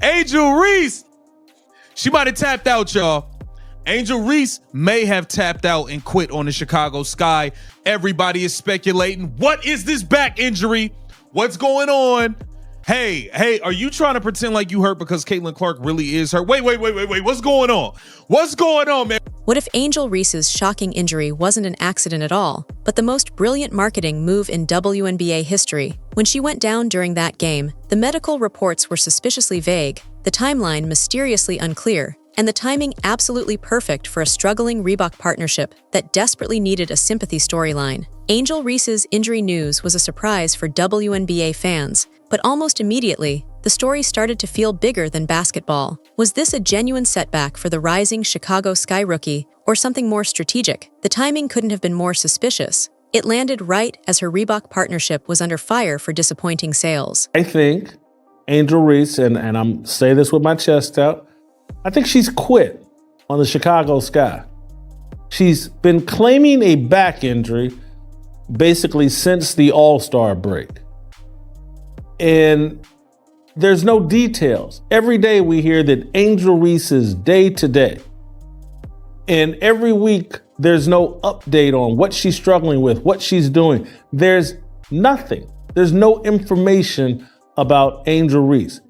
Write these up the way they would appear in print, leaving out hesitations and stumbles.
Angel Reese, she might have tapped out, y'all. Angel Reese may have tapped out and quit on the Chicago Sky. Everybody is speculating. What is this back injury? What's going on? Hey, are you trying to pretend like you hurt because Caitlin Clark really is hurt? Wait. What's going on? What's going on, man? What if Angel Reese's shocking injury wasn't an accident at all, but the most brilliant marketing move in WNBA history? When she went down during that game, the medical reports were suspiciously vague, the timeline mysteriously unclear, and the timing absolutely perfect for a struggling Reebok partnership that desperately needed a sympathy storyline. Angel Reese's injury news was a surprise for WNBA fans, but almost immediately, the story started to feel bigger than basketball. Was this a genuine setback for the rising Chicago Sky rookie, or something more strategic? The timing couldn't have been more suspicious. It landed right as her Reebok partnership was under fire for disappointing sales. I think Angel Reese, and I'm saying this with my chest out, I think she's quit on the Chicago Sky. She's been claiming a back injury basically since the All-Star break. And there's no details. Every day we hear that Angel Reese is day to day. And every week there's no update on what she's struggling with, what she's doing. There's nothing. There's no information about Angel Reese.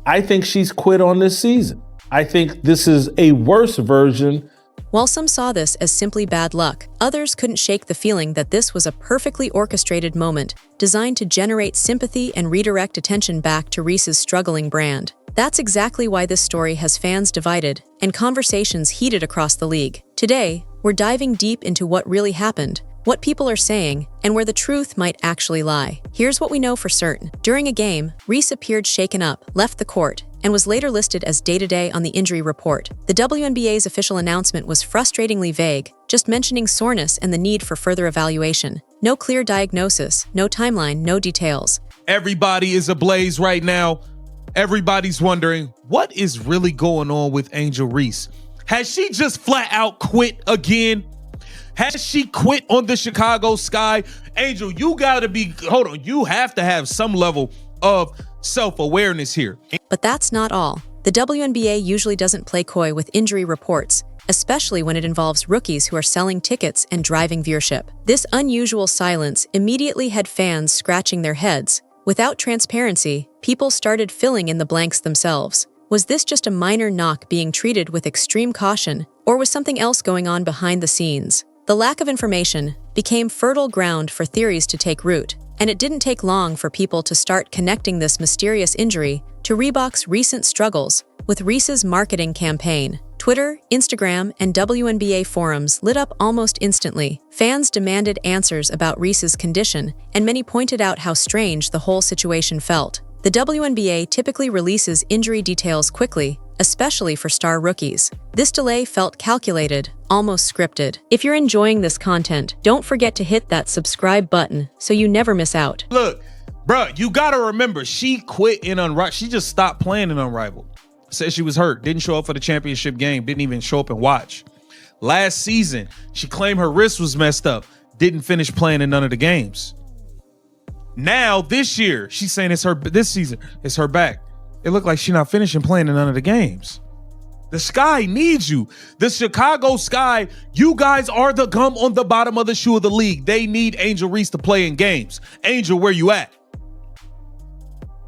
I think she's quit on this season. I think this is a worse version. While some saw this as simply bad luck, others couldn't shake the feeling that this was a perfectly orchestrated moment designed to generate sympathy and redirect attention back to Reese's struggling brand. That's exactly why this story has fans divided and conversations heated across the league. Today, we're diving deep into what really happened, what people are saying, and where the truth might actually lie. Here's what we know for certain. During a game, Reese appeared shaken up, left the court, and was later listed as day-to-day on the injury report. The WNBA's official announcement was frustratingly vague, just mentioning soreness and the need for further evaluation. No clear diagnosis, no timeline, no details. Everybody is ablaze right now. Everybody's wondering, what is really going on with Angel Reese? Has she just flat out quit again? Has she quit on the Chicago Sky? Angel, you have to have some level of self-awareness here. But that's not all. The WNBA usually doesn't play coy with injury reports, especially when it involves rookies who are selling tickets and driving viewership. This unusual silence immediately had fans scratching their heads. Without transparency, people started filling in the blanks themselves. Was this just a minor knock being treated with extreme caution, or was something else going on behind the scenes? The lack of information became fertile ground for theories to take root, and it didn't take long for people to start connecting this mysterious injury to Reebok's recent struggles with Reese's marketing campaign. Twitter, Instagram, and WNBA forums lit up almost instantly. Fans demanded answers about Reese's condition, and many pointed out how strange the whole situation felt. The WNBA typically releases injury details quickly, especially for star rookies. This delay felt calculated, almost scripted. If you're enjoying this content, don't forget to hit that subscribe button so you never miss out. Look, bruh, you gotta remember, she quit in Unrivaled. She just stopped playing in Unrivaled. Said she was hurt, didn't show up for the championship game, didn't even show up and watch. Last season, she claimed her wrist was messed up, didn't finish playing in none of the games. Now, this year, she's saying this season, it's her back. It looked like she's not finishing playing in none of the games. The Sky needs you. The Chicago Sky, you guys are the gum on the bottom of the shoe of the league. They need Angel Reese to play in games. Angel, where you at?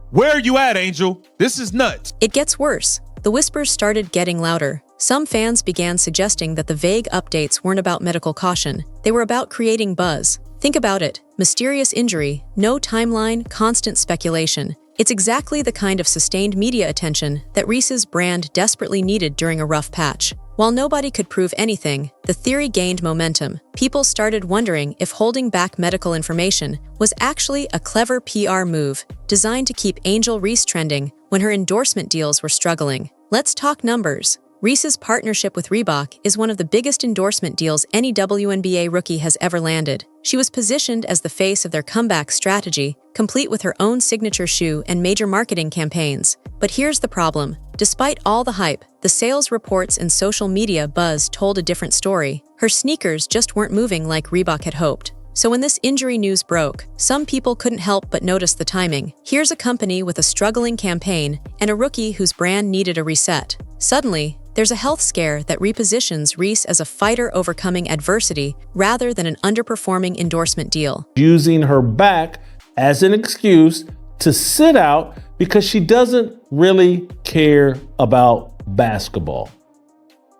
Where are you at, Angel? This is nuts. It gets worse. The whispers started getting louder. Some fans began suggesting that the vague updates weren't about medical caution. They were about creating buzz. Think about it. Mysterious injury, no timeline, constant speculation. It's exactly the kind of sustained media attention that Reese's brand desperately needed during a rough patch. While nobody could prove anything, the theory gained momentum. People started wondering if holding back medical information was actually a clever PR move designed to keep Angel Reese trending when her endorsement deals were struggling. Let's talk numbers. Reese's partnership with Reebok is one of the biggest endorsement deals any WNBA rookie has ever landed. She was positioned as the face of their comeback strategy, complete with her own signature shoe and major marketing campaigns. But here's the problem. Despite all the hype, the sales reports and social media buzz told a different story. Her sneakers just weren't moving like Reebok had hoped. So when this injury news broke, some people couldn't help but notice the timing. Here's a company with a struggling campaign and a rookie whose brand needed a reset. Suddenly, there's a health scare that repositions Reese as a fighter overcoming adversity rather than an underperforming endorsement deal. Using her back as an excuse to sit out because she doesn't really care about basketball.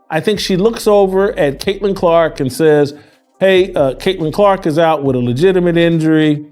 I think she looks over at Caitlin Clark and says, hey, Caitlin Clark is out with a legitimate injury.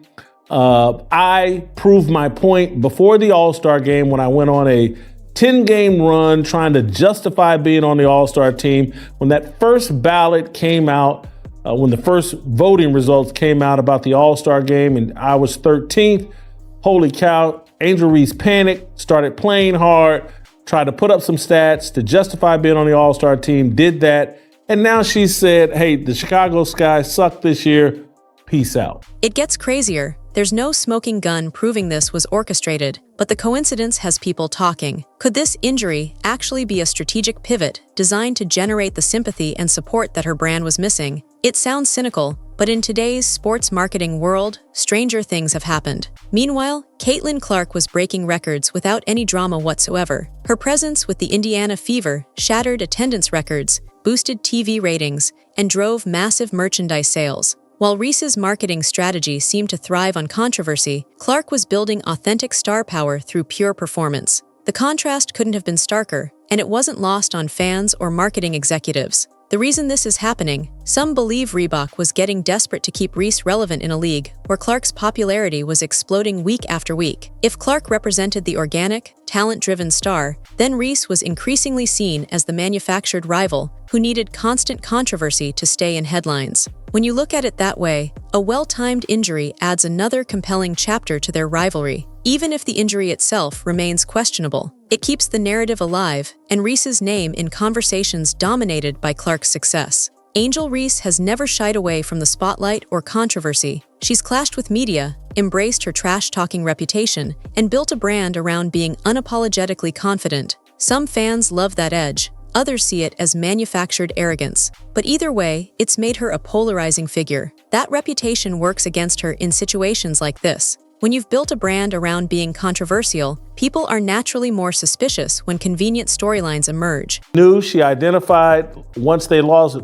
I proved my point before the All-Star game when I went on a 10-game run trying to justify being on the All-Star team. When that first ballot came out, when the first voting results came out about the All-Star game and I was 13th, holy cow, Angel Reese panicked, started playing hard, tried to put up some stats to justify being on the All-Star team, did that. And now she said, hey, the Chicago Sky sucked this year. Peace out. It gets crazier. There's no smoking gun proving this was orchestrated, but the coincidence has people talking. Could this injury actually be a strategic pivot designed to generate the sympathy and support that her brand was missing? It sounds cynical, but in today's sports marketing world, stranger things have happened. Meanwhile, Caitlin Clark was breaking records without any drama whatsoever. Her presence with the Indiana Fever shattered attendance records, boosted TV ratings, and drove massive merchandise sales. While Reese's marketing strategy seemed to thrive on controversy, Clark was building authentic star power through pure performance. The contrast couldn't have been starker, and it wasn't lost on fans or marketing executives. The reason this is happening, some believe Reebok was getting desperate to keep Reese relevant in a league where Clark's popularity was exploding week after week. If Clark represented the organic, talent-driven star, then Reese was increasingly seen as the manufactured rival who needed constant controversy to stay in headlines. When you look at it that way, a well-timed injury adds another compelling chapter to their rivalry. Even if the injury itself remains questionable, it keeps the narrative alive and Reese's name in conversations dominated by Clark's success. Angel Reese has never shied away from the spotlight or controversy. She's clashed with media, embraced her trash-talking reputation, and built a brand around being unapologetically confident. Some fans love that edge. Others see it as manufactured arrogance. But either way, it's made her a polarizing figure. That reputation works against her in situations like this. When you've built a brand around being controversial, people are naturally more suspicious when convenient storylines emerge. She identified once they lost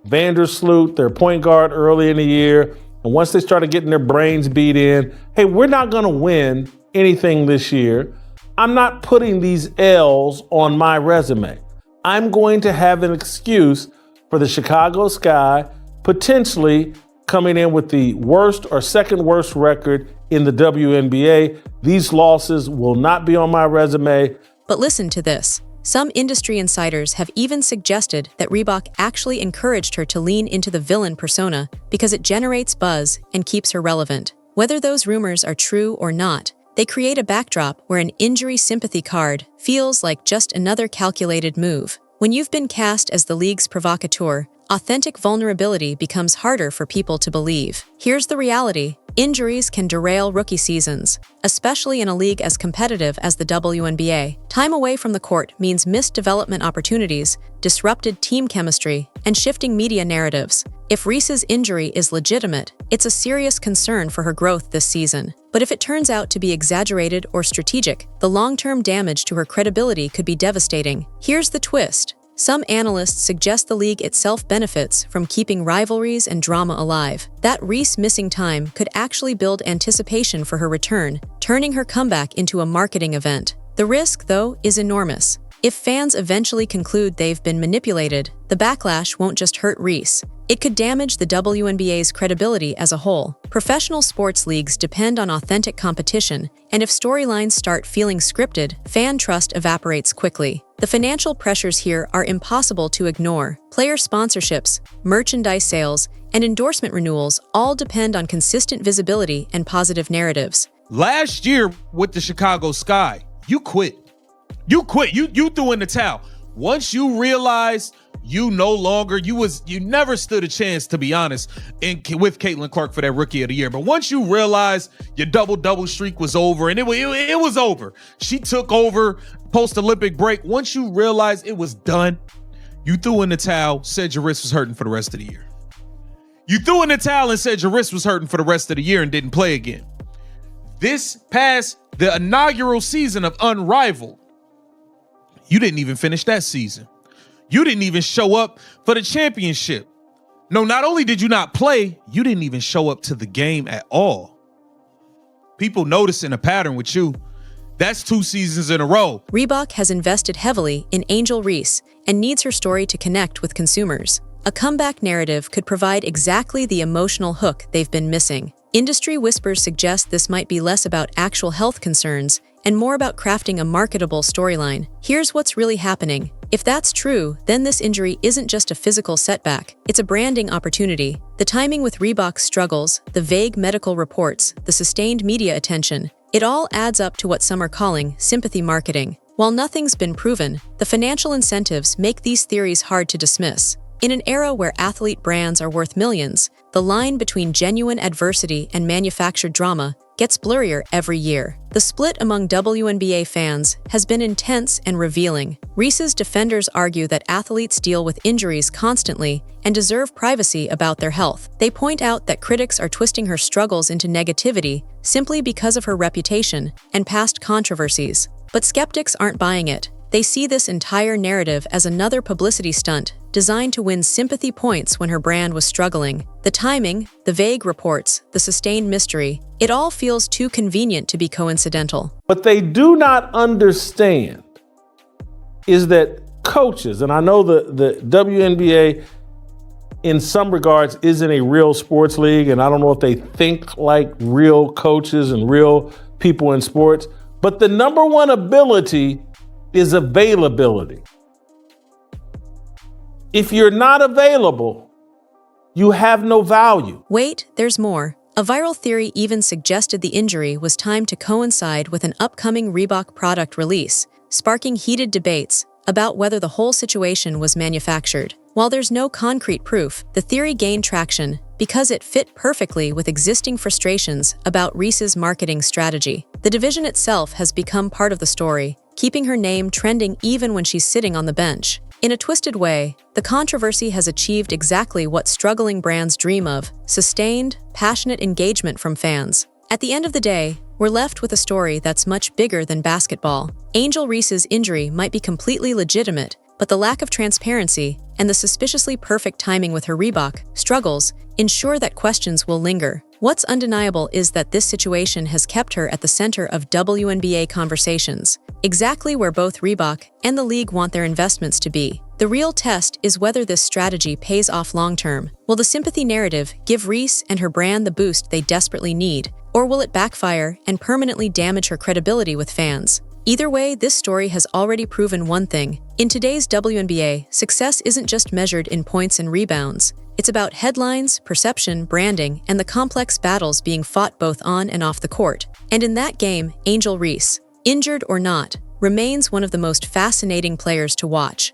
Vandersloot, their point guard, early in the year, and once they started getting their brains beat in, hey, we're not going to win anything this year. I'm not putting these L's on my resume. I'm going to have an excuse for the Chicago Sky potentially coming in with the worst or second worst record in the WNBA. These losses will not be on my resume. But listen to this. Some industry insiders have even suggested that Reebok actually encouraged her to lean into the villain persona because it generates buzz and keeps her relevant. Whether those rumors are true or not, they create a backdrop where an injury sympathy card feels like just another calculated move. When you've been cast as the league's provocateur, authentic vulnerability becomes harder for people to believe. Here's the reality. Injuries can derail rookie seasons, especially in a league as competitive as the WNBA. Time away from the court means missed development opportunities, disrupted team chemistry, and shifting media narratives. If Reese's injury is legitimate, it's a serious concern for her growth this season. But if it turns out to be exaggerated or strategic, the long-term damage to her credibility could be devastating. Here's the twist. Some analysts suggest the league itself benefits from keeping rivalries and drama alive. That Reese missing time could actually build anticipation for her return, turning her comeback into a marketing event. The risk, though, is enormous. If fans eventually conclude they've been manipulated, the backlash won't just hurt Reese. It could damage the WNBA's credibility as a whole. Professional sports leagues depend on authentic competition, and if storylines start feeling scripted, fan trust evaporates quickly. The financial pressures here are impossible to ignore. Player sponsorships, merchandise sales, and endorsement renewals all depend on consistent visibility and positive narratives. Last year with the Chicago Sky, you quit. You quit. You threw in the towel. Once you realized you never stood a chance, to be honest, with Caitlin Clark for that Rookie of the Year. But once you realized your double streak was over, and it was over. She took over post-Olympic break. Once you realized it was done, you threw in the towel, said your wrist was hurting for the rest of the year. You threw in the towel and said your wrist was hurting for the rest of the year and didn't play again. This past the inaugural season of Unrivaled, you didn't even finish that season. You didn't even show up for the championship. No, not only did you not play, you didn't even show up to the game at all. People noticing a pattern with you. That's 2 seasons in a row. Reebok has invested heavily in Angel Reese and needs her story to connect with consumers. A comeback narrative could provide exactly the emotional hook they've been missing. Industry whispers suggest this might be less about actual health concerns and more about crafting a marketable storyline. Here's what's really happening. If that's true, then this injury isn't just a physical setback, it's a branding opportunity. The timing with Reebok's struggles, the vague medical reports, the sustained media attention, it all adds up to what some are calling sympathy marketing. While nothing's been proven, the financial incentives make these theories hard to dismiss. In an era where athlete brands are worth millions, the line between genuine adversity and manufactured drama gets blurrier every year. The split among WNBA fans has been intense and revealing. Reese's defenders argue that athletes deal with injuries constantly and deserve privacy about their health. They point out that critics are twisting her struggles into negativity simply because of her reputation and past controversies. But skeptics aren't buying it. They see this entire narrative as another publicity stunt designed to win sympathy points when her brand was struggling. The timing, the vague reports, the sustained mystery, it all feels too convenient to be coincidental. What they do not understand is that coaches, and I know the WNBA in some regards isn't a real sports league, and I don't know if they think like real coaches and real people in sports, but the number one ability is availability. If you're not available, you have no value. Wait, there's more. A viral theory even suggested the injury was timed to coincide with an upcoming Reebok product release, sparking heated debates about whether the whole situation was manufactured. While there's no concrete proof, the theory gained traction because it fit perfectly with existing frustrations about Reese's marketing strategy. The division itself has become part of the story, keeping her name trending even when she's sitting on the bench. In a twisted way, the controversy has achieved exactly what struggling brands dream of: sustained, passionate engagement from fans. At the end of the day, we're left with a story that's much bigger than basketball. Angel Reese's injury might be completely legitimate, but the lack of transparency and the suspiciously perfect timing with her Reebok struggles ensure that questions will linger. What's undeniable is that this situation has kept her at the center of WNBA conversations, exactly where both Reebok and the league want their investments to be. The real test is whether this strategy pays off long-term. Will the sympathy narrative give Reese and her brand the boost they desperately need, or will it backfire and permanently damage her credibility with fans? Either way, this story has already proven one thing. In today's WNBA, success isn't just measured in points and rebounds. It's about headlines, perception, branding, and the complex battles being fought both on and off the court. And in that game, Angel Reese, injured or not, remains one of the most fascinating players to watch.